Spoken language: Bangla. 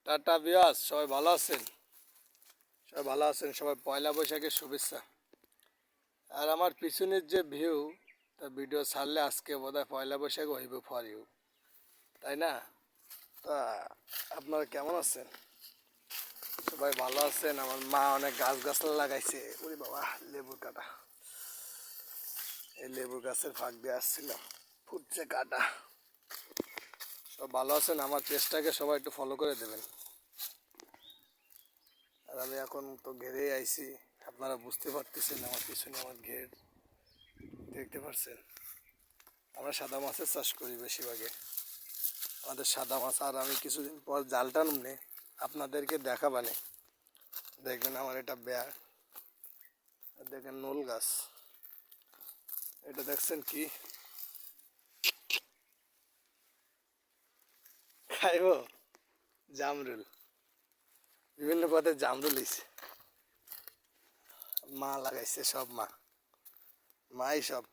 টাটা বিয়াস, সবাই ভালো আছেন? সবাই ভালো আছেন? সবাই পয়লা বৈশাখের শুভেচ্ছা। আর আমার পিছনের যে ভিউ, তা ভিডিও ছাড়লে আজকে বোধহয় পয়লা বৈশাখ হইব ফর ইউ, তাই না? তা আপনারা কেমন আছেন? সবাই ভালো আছেন? আমার মা অনেক গাছগাছলা লাগাইছে। ওরে বাবা, লেবুর কাটা, এই লেবু গাছের ফাঁক দিয়ে আসছিলাম, ফুটছে কাটা। সব ভালো আছেন? আমার পেজটাকে সবাই একটু ফলো করে দেবেন। আর আমি এখন তো ঘেরেই আইছি, আপনারা বুঝতে পারতেছেন আমার পিছনে আমার ঘের দেখতে পাচ্ছেন। আমরা সাদা মাছের চাষ করি বেশিরভাগে, আমাদের সাদা মাছ। আর আমি কিছুদিন পর জাল টানুমনে আপনাদেরকে দেখাবানে, দেখবেন আমার এটা বেয়া। আর দেখেন নোল গাছ, এটা দেখছেন কি খাইব? জামরুল, বিভিন্ন পথে জামরুল হইছে। মা লাগাইছে, সব মাই সব